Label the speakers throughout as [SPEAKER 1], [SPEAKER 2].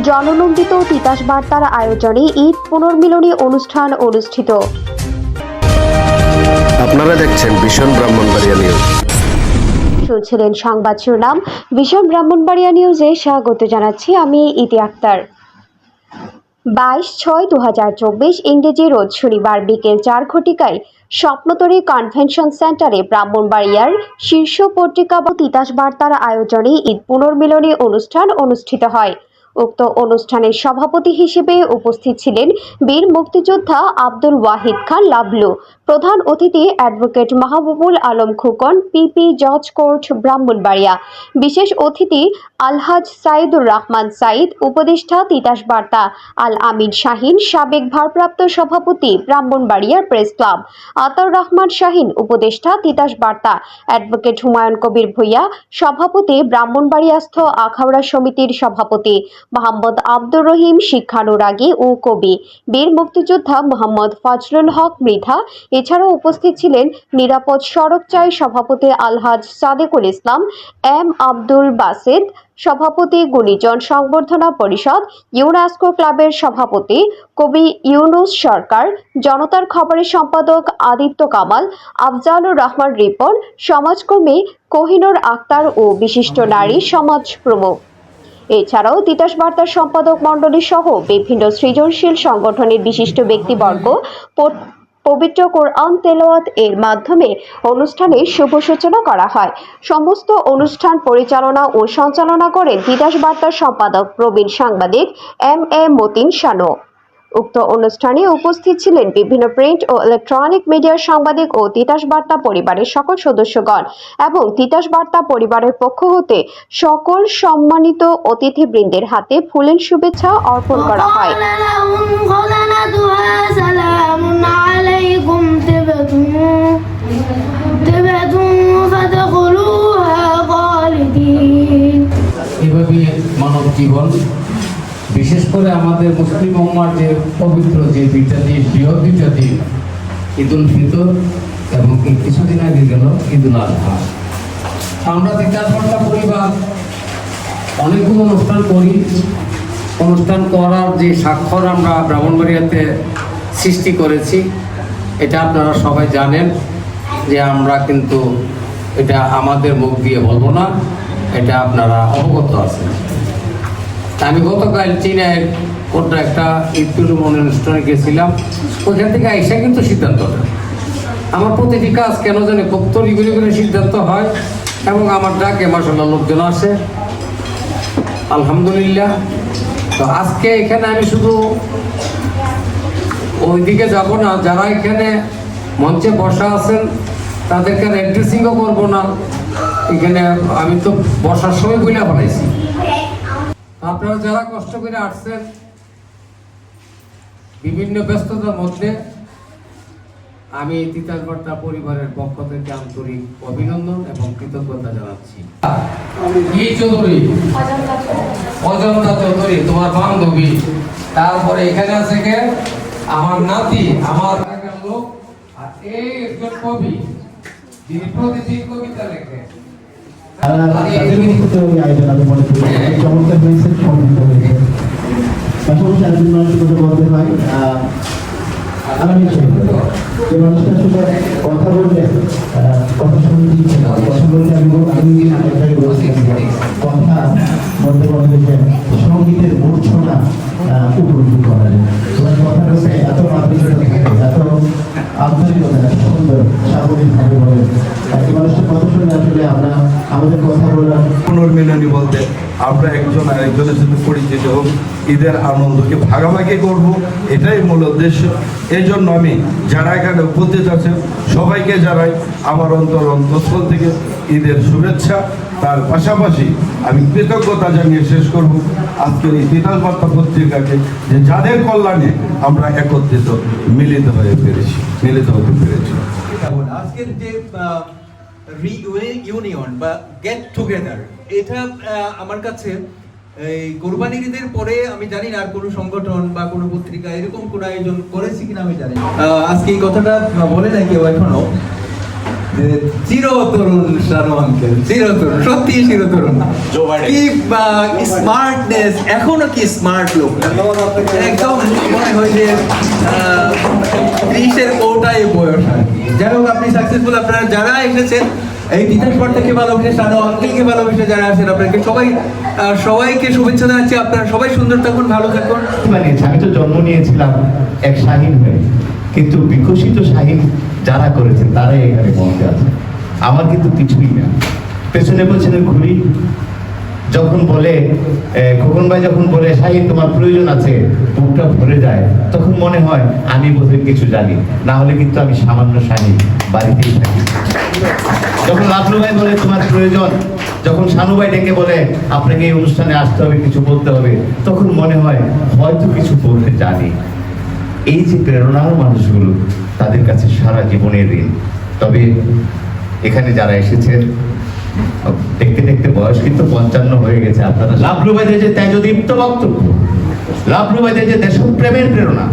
[SPEAKER 1] জননন্দিত তিতাস বার্তার আয়োজনে ঈদ পুনর্মিলনী অনুষ্ঠান অনুষ্ঠিত।
[SPEAKER 2] আপনারা দেখছেন ভীষণ ব্রাহ্মণবাড়িয়া নিউজ।
[SPEAKER 1] শুনছিলেন সংবাদ শিরোনাম। ভীষণ ব্রাহ্মণবাড়িয়া নিউজে স্বাগত জানাচ্ছি আমি ইতি আক্তার। 22/6/2024 ইংরেজি রোজ শনিবার বিকেল 4 ঘটিকায় স্বপ্নতরী কনভেনশন সেন্টারে ব্রাহ্মণবাড়িয়ার শীর্ষ পত্রিকা বা তিতাস বার্তার আয়োজনে ঈদ পুনর্মিলনী অনুষ্ঠান অনুষ্ঠিত হয়। উক্ত অনুষ্ঠানের সভাপতি হিসেবে উপস্থিত ছিলেন বীর মুক্তিযোদ্ধা আব্দুল ওয়াহিদ খান লাবলু, প্রধান অতিথি অ্যাডভোকেট মাহবুবুল আলম খোকন, পিপি জজ কোর্ট ব্রাহ্মণবাড়িয়া, বিশেষ অতিথি আলহাজ সাইদুর রহমান সাইদ, উপদেষ্টা তিতাস বার্তা আল আমিন শাহিন, সাবেক ভারপ্রাপ্ত সভাপতি ব্রাহ্মণবাড়িয়ার প্রেস ক্লাব আতাউর রহমান শাহিন, উপদেষ্টা তিতাস বার্তা অ্যাডভোকেট হুমায়ুন কবির ভূঁইয়া, সভাপতি ব্রাহ্মণবাড়িয়াস্থ আখাউড়া সমিতির সভাপতি মোহাম্মদ আব্দুর রহিম শিক্ষানুরাগী ও কবি, বীর মুক্তিযোদ্ধা মোহাম্মদ ফজলুল হক মৃধা। এছাড়াও উপস্থিত ছিলেন নিরাপদ সড়ক চাই সভাপতি আলহাজ সাদেকুল ইসলাম, এম আব্দুল বাসিদ, সভাপতি গুণীজন সংবর্ধনা পরিষদ, ইউনেস্কো ক্লাবের সভাপতি কবি ইউনুস সরকার, জনতার খবরের সম্পাদক আদিত্য কামাল, আফজালুর রহমান রিপন, সমাজকর্মী কোহিনুর আক্তার ও বিশিষ্ট নারী সমাজ প্রমুখ। এছাড়াও তিতাস বার্তার সম্পাদক মণ্ডলী সহ বিভিন্ন সৃজনশীল সংগঠনের বিশিষ্ট ব্যক্তিবর্গ পবিত্র কোরআন তেলাওয়াত এর মাধ্যমে অনুষ্ঠানের শুভ সূচনা করা হয়। সমস্ত অনুষ্ঠান পরিচালনা ও সঞ্চালনা করেন তিতাস বার্তার সম্পাদক প্রবীণ সাংবাদিক এম মতিন শানু। উক্ত অনুষ্ঠানে উপস্থিত ছিলেন বিভিন্ন প্রিন্ট ও ইলেকট্রনিক মিডিয়ার সাংবাদিক ও তিতাস বার্তা পরিবারের সকল সদস্যগণ এবং তিতাস বার্তা পরিবারের পক্ষ হতে সকল সম্মানিত অতিথিবৃন্দের হাতে ফুলের শুভেচ্ছা অর্পণ করা হয়।
[SPEAKER 3] এভাবে মানব জীবন, বিশেষ করে আমাদের মুসলিম উম্মার যে পবিত্র যে দুইটা দিন, বৃহৎ দুইটা দিন, ঈদ উল ফিতর এবং কিছুদিন আগে গেল ঈদ উল আজহা। আমরা তিতাস বার্তা পরিবার অনেকগুলো অনুষ্ঠান করি। অনুষ্ঠান করার যে স্বাক্ষর আমরা ব্রাহ্মণবাড়িয়াতে সৃষ্টি করেছি, এটা আপনারা সবাই জানেন যে আমরা কিন্তু এটা আমাদের মুখ দিয়ে বলবো না, এটা আপনারা অবগত আছেন। আমি গতকাল চীনের কোনটা একটা ঈদ পুনর্মিলনী অনুষ্ঠানে গেছিলাম, ওইখান থেকে এসে কিন্তু সিদ্ধান্তটা আমার প্রতিটি কাজ কেন জানি খুব তড়িঘড়ি করে সিদ্ধান্ত হয় এবং আমার ডাকে মাশাআল্লাহ লোকজন আসে, আলহামদুলিল্লাহ। তো আজকে এখানে আমি শুধু ওইদিকে যাব না, যারা এখানে মঞ্চে বসা আছেন তাদেরকে অ্যাড্রেসিংও করবো না। এখানে আমি তো বসার সময় বইলা বানাইছি, আপনারা যারা কষ্ট করে আসছেন বিভিন্ন ব্যস্ততার মধ্যে, আমি তিতাস বার্তা পরিবারের পক্ষ থেকে আন্তরিক অভিনন্দন এবং কৃতজ্ঞতা জানাচ্ছি। অজন্তা চৌধুরী তোমার বান্ধবী, তারপরে এখানে আছে কে আমার নাতি, আমার লোক, আর এই একজন কবি যিনি প্রতিদিন কবিতা লেখে।
[SPEAKER 4] আয়োজন আমি মনে করি চমৎকার হয়েছে, সমৃদ্ধ হয়েছে। পাশাপাশি আরেকজন মানুষের কথা বলতে হয়, যে মানুষটা আসলে কথা বললে কথা শুনতে কথা বলতে আমি কথা বলতে বলতে সঙ্গীতের মূর্ছনা উপলব্ধি করা যায়। তোমার কথার কাছে এত মাতৃকতা থাকে, এত আন্তরিকতা, এত সুন্দর স্বাভাবিকভাবে বলে। এই মানুষটার কথা শুনে আসলে আমরা আমাদের কথা বলার
[SPEAKER 5] পুনর্মিলনী বলতে আমরা একজন আরেকজনের সাথে পরিচিত হোক, ঈদের আনন্দকে ভাগাভাগি করব, এটাই মূল উদ্দেশ্য। এই জন্য আমি যারা এখানে উপস্থিত আছেন সবাইকে জানাই আমার অন্তঃস্থল থেকে ঈদের শুভেচ্ছা। তার পাশাপাশি আমি কৃতজ্ঞতা জানিয়ে শেষ করব আজকের এই তিতাস বার্তা পত্রিকাকে, যে যাদের কল্যাণে আমরা একত্রিত মিলিত হতে পেরেছি।
[SPEAKER 6] আজকের যে ইউনিয়ন বা গেট টুগেদার, এটা আমার কাছে এই কোরবানির ঈদের পরে আমি জানি না আর কোনো সংগঠন বা কোনো পত্রিকা এরকম কোনো আয়োজন করেছে কিনা আমি জানি। আজকে এই কথাটা বলে নাই কেউ এখনো, যে চিরতরুণ শানু আঙ্কেল, চিরতরুণ, সত্যি চিরতরুণ। কি স্মার্টনেস, এখনো কি স্মার্ট লোক, একদম মনে হয় যে 30-এর কোটায় বয়স আর কি। যাই হোক, আপনি সাকসেসফুল। আপনারা যারা এসেছেন এই তিতাস বার্তাকে ভালোবেসে, শানু আঙ্কেলকে ভালোবেসে যারা আছেন, আপনাকে সবাইকে শুভেচ্ছা জানাচ্ছি। আপনারা সবাই সুন্দর থাকুন, ভালো থাকুন।
[SPEAKER 4] বানিয়েছে। আমি তো জন্ম নিয়েছিলাম এক শাহীন হয়ে, কিন্তু বিকশিত শাহীন যারা করেছেন তারাই এখানে মঞ্চে আছে। আমার কিন্তু কিছুই না, পেছনে পেছনে ঘুরি। যখন বলে খোকন ভাই, যখন বলে শাহীন তোমার প্রয়োজন আছে, বুকটা ভরে যায়, তখন মনে হয় আমি বোধহয় কিছু জানি, না হলে কিন্তু আমি সামান্য শাহীন, বাড়িতেই থাকি। যখন লাভলু ভাই বলে তোমার প্রয়োজন, যখন শানু ভাই ডেকে বলে আপনাকে এই অনুষ্ঠানে আসতে হবে, কিছু বলতে হবে, তখন মনে হয় হয়তো কিছু বলতে জানি। এই যে প্রেরণার মানুষগুলো, তাদের কাছে সারা জীবনের ঋণ। তবে এখানে যারা এসেছেন, দেখতে দেখতে বয়স কিন্তু 55 হয়ে গেছে। আপনারা লাভলু ভাইদের যে তেজদীপ্ত বক্তব্য, লাভলু ভাইদের যে দেশপ্রেমের প্রেরণা,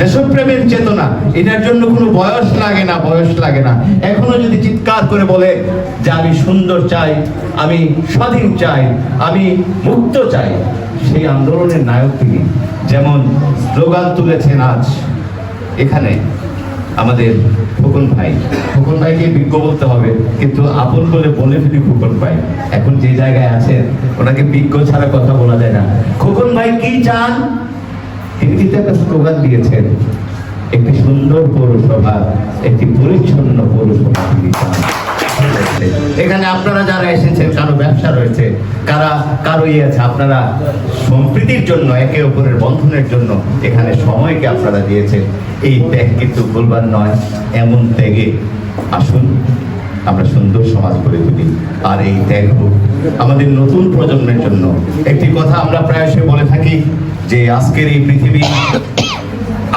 [SPEAKER 4] দেশপ্রেমের চেতনা, এটার জন্য কোনো বয়স লাগে না, বয়স লাগে না। এখনো যদি চিৎকার করে বলে যে আমি সুন্দর চাই, আমি স্বাধীন চাই, আমি মুক্ত চাই, সেই আন্দোলনের নায়ক তিনি। যেমন স্লোগান তুলেছেন আজ এখানে আমাদের খোকন ভাই। খোকন ভাইকে বিজ্ঞ বলতে হবে, কিন্তু আপন বলে ফেলি খোকন ভাই। এখন যে জায়গায় আছেন, ওনাকে বিজ্ঞ ছাড়া কথা বলা যায় না। খোকন ভাই কি চান? তিনি কিন্তু একটা স্লোগান দিয়েছেন, একটি সুন্দর পৌরসভা, একটি পরিচ্ছন্ন পৌরসভা তিনি চান। এখানে আপনারা যারা এসেছেন, কারো ব্যবসা রয়েছে, কারো আছে, আপনারা সম্প্রীতির জন্য, একে অপরের বন্ধনের জন্য এখানে সময়কে আপনারা দিয়েছেন। এই ত্যাগ কিন্তু ভুলবার নয়। এমন ত্যাগে আসুন আমরা সুন্দর সমাজ গড়ে তুলি। আর এই ত্যাগ হোক আমাদের নতুন প্রজন্মের জন্য। একটি কথা আমরা প্রায়শই বলে থাকি যে আজকের এই পৃথিবী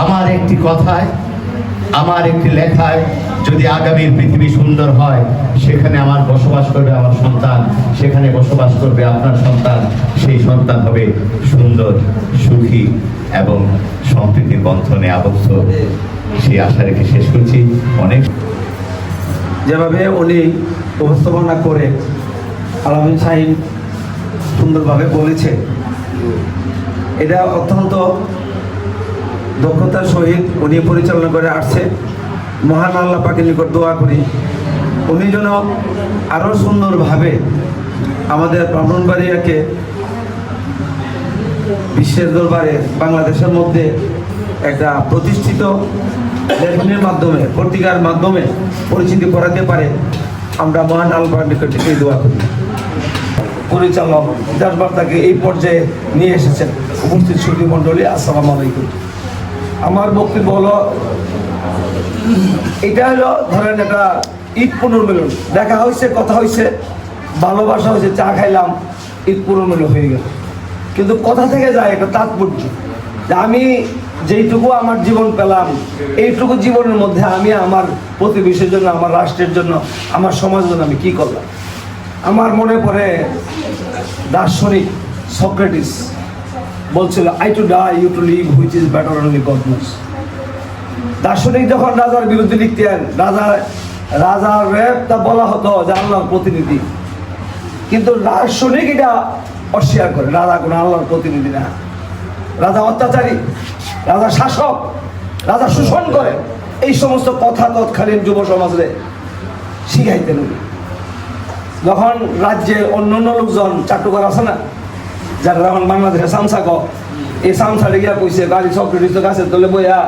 [SPEAKER 4] আমার একটি কথায়, আমার একটি লেখায় যদি আগামীর পৃথিবী সুন্দর হয়, সেখানে আমার বসবাস করবে আমার সন্তান, সেখানে বসবাস করবে আপনার সন্তান। সেই সন্তান হবে সুন্দর, সুখী এবং সম্প্রীতির বন্ধনে আবদ্ধ। সেই আশা রেখে শেষ করছি। অনেক
[SPEAKER 7] যেভাবে উনি উপস্থাপনা করে আলামিন শাহীন সুন্দরভাবে বলেছে, এটা অত্যন্ত দক্ষতার সহিত উনি পরিচালনা করে আসছে। মহান আল্লাহ পাকের নিকট দোয়া করি উনি যেন আরও সুন্দরভাবে আমাদের ব্রাহ্মণবাড়িয়াকে বিশ্বের দরবারে, বাংলাদেশের মধ্যে একটা প্রতিষ্ঠিত লেখনের মাধ্যমে, পত্রিকার মাধ্যমে পরিচিতি করাতে পারে। আমরা মহান আল্লাহর নিকট এই দোয়া করি। পরিচালক তিতাস বার্তাকে এই পর্যায়ে নিয়ে এসেছেন উপস্থিত সুধী মণ্ডলী, আসসালামু আলাইকুম। আমার বক্তব্য হলো, এটা হলো ধরেন একটা ঈদ পুনর্মিলন, দেখা হয়েছে, কথা হয়েছে, ভালোবাসা হয়েছে, চা খাইলাম, ঈদ পুনর্মিলন হয়ে গেল। কিন্তু কথা থেকে যায় একটা তাৎপর্য, যে আমি যেইটুকু আমার জীবন পেলাম, এইটুকু জীবনের মধ্যে আমি আমার প্রতিবেশীর জন্য, আমার রাষ্ট্রের জন্য, আমার সমাজের জন্য আমি কি করলাম। আমার মনে পড়ে দার্শনিক সক্রেটিস বলছিল, I to die, you to live, which is better only God knows. দার্শনিক যখন রাজার বিরুদ্ধে লিখতেন, রাজার তা বলা হতো যে আল্লাহর প্রতিনিধি, কিন্তু দার্শনিক এটা অস্বীকার করে, রাজা কোনো আল্লাহর প্রতিনিধি না। রাজা অত্যাচারী, রাজা শাসক, রাজা শোষণ করে, এই সমস্ত কথা তৎকালীন যুব সমাজে শিখাইতেন। যখন রাজ্যের অন্যান্য লোকজন, চাটুকার আছে না, যারা যখন বাংলাদেশে সামসাক, এই সামসারে গিয়া কইছে গাড়ি সক্রেটিসের কাছে তোলে বইয়া,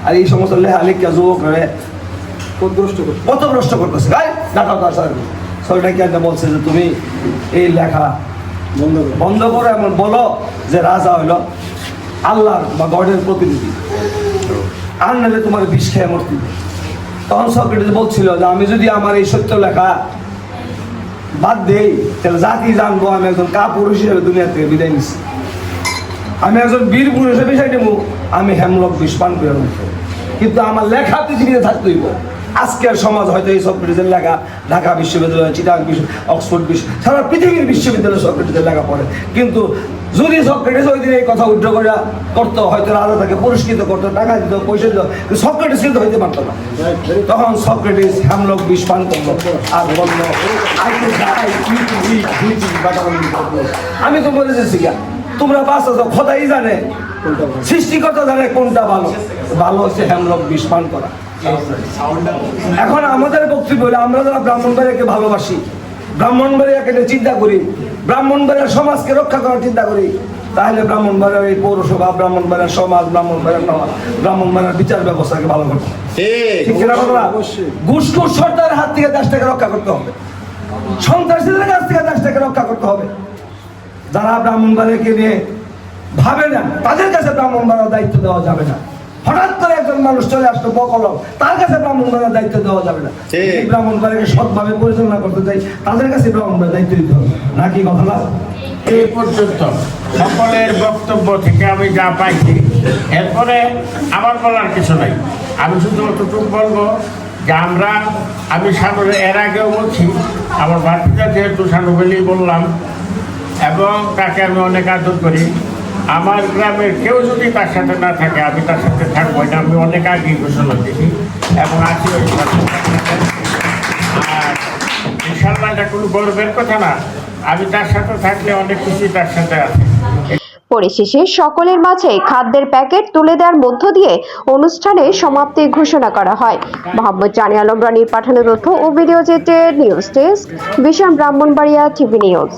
[SPEAKER 7] আর এই সমস্ত লেখা লিখিয়া যুবক পথভ্রষ্ট করতেছে। গাই ডাকাও তার সরকার বলছে যে তুমি এই লেখা বন্ধ করো, এমন বলো যে রাজা হইল আল্লাহর বা গডের প্রতিনিধি, আর নাহলে তোমার বিষ খেয়ে মরতে। তখন সক্রেটিস বলছিল যে আমি যদি আমার এই সত্য লেখা বাদ দেই, তাহলে জাতি জানবো আমি একজন কাপুরুষ হিসেবে দুনিয়া থেকে বিদায় নিচ্ছি। আমি একজন বীর পুরুষ হিসেবে বিষয় নেব, আমি হেমলক বিষ পান করে নেব, কিন্তু আমার লেখা পৃথিবীতে থাকতে হইব। আজকের সমাজ হয়তো এই সক্রেটিসের লেখা ঢাকা বিশ্ববিদ্যালয়, চিটাগাং অক্সফোর্ড বিশ্ববিদ্যালয়, সারা পৃথিবীর বিশ্ববিদ্যালয় সক্রেটিসের লেখা পড়ে। কিন্তু যদি সক্রেটিস ওই দিন এই কথা উদ্ধার করে করতো, হয়তো রাজা তাকে পুরস্কৃত করতো, টাকা দিত, পয়সা দিত, কিন্তু সক্রেটিস কিন্তু হইতে পারতো না। তখন সক্রেটিস হ্যামলক বিষ পান করলো আর বললো, আমি তো বলেছি তোমরা বাঁচা যাও, খোদাই জানে, সৃষ্টিকর্তা জানে কোনটা ভালো। ভালো হচ্ছে হ্যামলক বিষ পান করা। এখন আমাদের বক্তব্য হলো, আমরা যারা ব্রাহ্মণবাড়িয়াকে ভালোবাসি, ব্রাহ্মণবাড়িয়াকে নিয়ে চিন্তা করি, ব্রাহ্মণবাড়িয়ার সমাজকে রক্ষা করার চিন্তা করি, তাহলে ব্রাহ্মণবাড়িয়ার এই পৌরসভা, ব্রাহ্মণবাড়িয়ার সমাজ, ব্রাহ্মণবাড়িয়ার বিচার ব্যবস্থাকে ভালো করতে হবে। ঠিক কিনা বলরা? ঘুষখোর সর্দারের হাত থেকে দেশটাকে রক্ষা করতে হবে, সন্ত্রাসীদের কাছ থেকে দেশটাকে রক্ষা করতে হবে। যারা ব্রাহ্মণবাড়িয়াকে নিয়ে ভাবে না, তাদের কাছে ব্রাহ্মণবাড়িয়ার দায়িত্ব দেওয়া যাবে না। হঠাৎ করে একজন মানুষ চলে আসলো বকলম, তার কাছে ব্রাহ্মণবাড়িয়ার দায়িত্ব দেওয়া যাবে না। এই ব্রাহ্মণবাড়িয়াকে সৎভাবে পরিচালনা করতে চাই, তাদের কাছে ব্রাহ্মণবাড়িয়ার দায়িত্ব দিতে হবে, নাকি কথা না?
[SPEAKER 8] এই পর্যন্ত সকলের বক্তব্য থেকে আমি যা পাইছি, এরপরে আমার বলার কিছু নাই। আমি শুধু অতটুকু বলবো যে আমি সানুর এর আগেও বলছি, আমার ভাতিজা যেহেতু সানু বলেই বললাম, এবং তাকে আমি অনেক আদর করি। আমার গ্রামের কেউ যদি তার সাথে না থাকে, আমি তার সাথে থাকবো, এটা আমি অনেক আগেই ঘোষণা দিয়েছি এবং আছি। আর ইনশাল্লাহ এটা কোনো গর্বের কথা না, আমি তার সাথে থাকলে অনেক কিছুই তার সাথে আছে।
[SPEAKER 1] পরিশেষে সকলের মাঝে খাদ্যের প্যাকেট তুলে দেওয়ার মধ্য দিয়ে অনুষ্ঠানের সমাপ্তি ঘোষণা করা হয়। মোহাম্মদ জানি আলম রানীর পাঠানো তথ্য ও ভিডিও চিত্রে news desk, vision Brahmanbaria TV news.